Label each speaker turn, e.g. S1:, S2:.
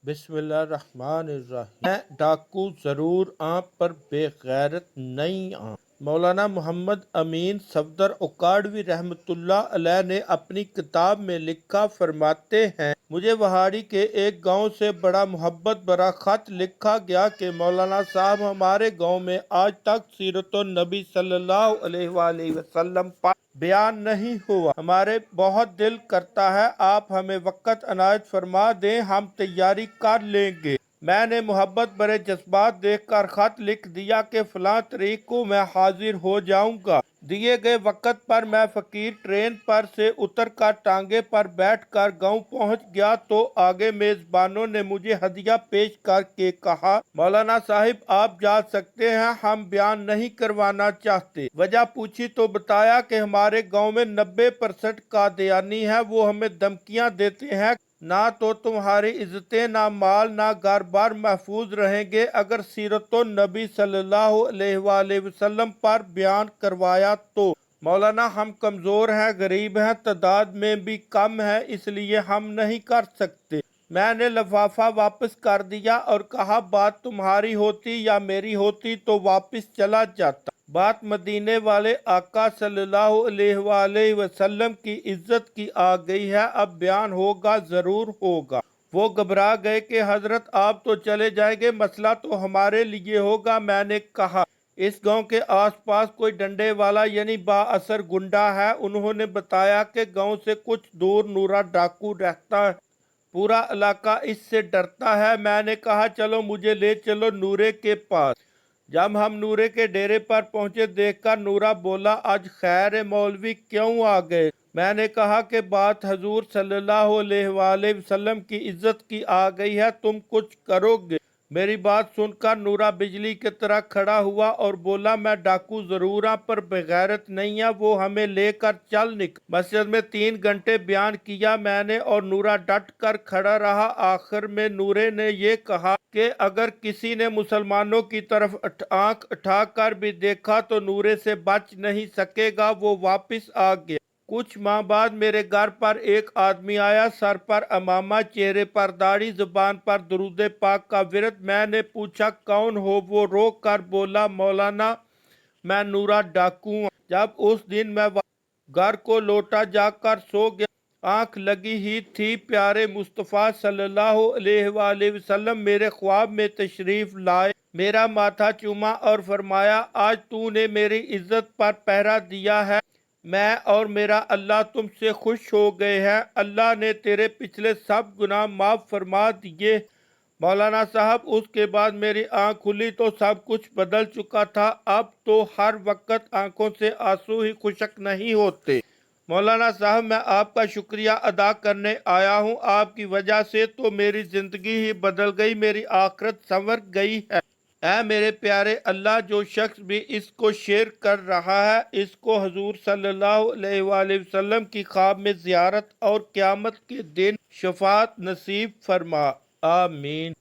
S1: بسم اللہ الرحمن الرحیم۔ میں ڈاکو ضرور پر بے غیرت نہیں مولانا محمد امین صفدر اکاڑوی رحمۃ اللہ علیہ نے اپنی کتاب میں لکھا فرماتے ہیں، مجھے وہاڑی کے ایک گاؤں سے بڑا محبت بھرا خط لکھا گیا کہ مولانا صاحب ہمارے گاؤں میں آج تک سیرت النبی صلی اللہ علیہ وآلہ وسلم پر بیان نہیں ہوا۔ ہمارے بہت دل کرتا ہے آپ ہمیں وقت عنایت فرما دیں، ہم تیاری کر لیں گے۔ میں نے محبت بھرے جذبات دیکھ کر خط لکھ دیا کہ فلاں تاریخ کو میں حاضر ہو جاؤں گا۔ دیے گئے وقت پر میں فقیر ٹرین پر سے اتر کر ٹانگے پر بیٹھ کر گاؤں پہنچ گیا تو آگے میزبانوں نے مجھے ہدیہ پیش کر کے کہا، مولانا صاحب آپ جا سکتے ہیں، ہم بیان نہیں کروانا چاہتے۔ وجہ پوچھی تو بتایا کہ ہمارے گاؤں میں 90% قادیانی ہیں، وہ ہمیں دھمکیاں دیتے ہیں، نہ تو تمہاری عزتیں، نہ مال، نہ گھر بار محفوظ رہیں گے اگر سیرت النبی صلی اللہ علیہ وآلہ وسلم پر بیان کروایا تو۔ مولانا ہم کمزور ہیں، غریب ہیں، تعداد میں بھی کم ہیں، اس لیے ہم نہیں کر سکتے۔ میں نے لفافہ واپس کر دیا اور کہا بات تمہاری ہوتی یا میری ہوتی تو واپس چلا جاتا۔ بات مدینے والے آقا صلی اللہ علیہ وآلہ وسلم کی عزت کی آ گئی ہے، اب بیان ہوگا، ضرور ہوگا۔ وہ گھبرا گئے کہ حضرت آپ تو چلے جائیں گے، مسئلہ تو ہمارے لیے ہوگا۔ میں نے کہا اس گاؤں کے آس پاس کوئی ڈنڈے والا یعنی با اثر گنڈا ہے؟ انہوں نے بتایا کہ گاؤں سے کچھ دور نورا ڈاکو رہتا ہے، پورا علاقہ اس سے ڈرتا ہے۔ میں نے کہا چلو مجھے لے چلو نورے کے پاس۔ جب ہم نورے کے ڈیرے پر پہنچے دیکھ کر نورا بولا آج خیر ہے مولوی، کیوں آ گئے؟ میں نے کہا کہ بات حضور صلی اللہ علیہ وآلہ وسلم کی عزت کی آ گئی ہے، تم کچھ کرو گے؟ میری بات سن کر نورا بجلی کی طرح کھڑا ہوا اور بولا میں ڈاکو ضرور پر بغیرت نہیں ہے، وہ ہمیں لے کر چل نکلا۔ مسجد میں 3 گھنٹے بیان کیا میں نے اور نورا ڈٹ کر کھڑا رہا۔ آخر میں نورے نے یہ کہا کہ اگر کسی نے مسلمانوں کی طرف آنکھ اٹھا کر بھی دیکھا تو نورے سے بچ نہیں سکے گا۔ وہ واپس آ گیا۔ کچھ ماہ بعد میرے گھر پر ایک آدمی آیا، سر پر عمامہ، چہرے پر داڑھی، زبان پر درود پاک کا ورد۔ میں نے پوچھا کون ہو؟ وہ رو کر بولا مولانا میں نورا ڈاکو ہوں۔ جب اس دن میں گھر کو لوٹا جا کر سو گیا، آنکھ لگی ہی تھی، پیارے مصطفیٰ صلی اللہ علیہ وآلہ وسلم میرے خواب میں تشریف لائے، میرا ماتھا چوما اور فرمایا آج تو نے میری عزت پر پہرا دیا ہے، میں اور میرا اللہ تم سے خوش ہو گئے ہیں، اللہ نے تیرے پچھلے سب گناہ معاف فرما دیے۔ مولانا صاحب اس کے بعد میری آنکھ کھلی تو سب کچھ بدل چکا تھا، اب تو ہر وقت آنکھوں سے آنسو ہی خشک نہیں ہوتے۔ مولانا صاحب میں آپ کا شکریہ ادا کرنے آیا ہوں، آپ کی وجہ سے تو میری زندگی ہی بدل گئی، میری آخرت سنور گئی ہے۔ اے میرے پیارے اللہ، جو شخص بھی اس کو شیئر کر رہا ہے اس کو حضور صلی اللہ علیہ وآلہ وسلم کی خواب میں زیارت اور قیامت کے دن شفاعت نصیب فرما، آمین۔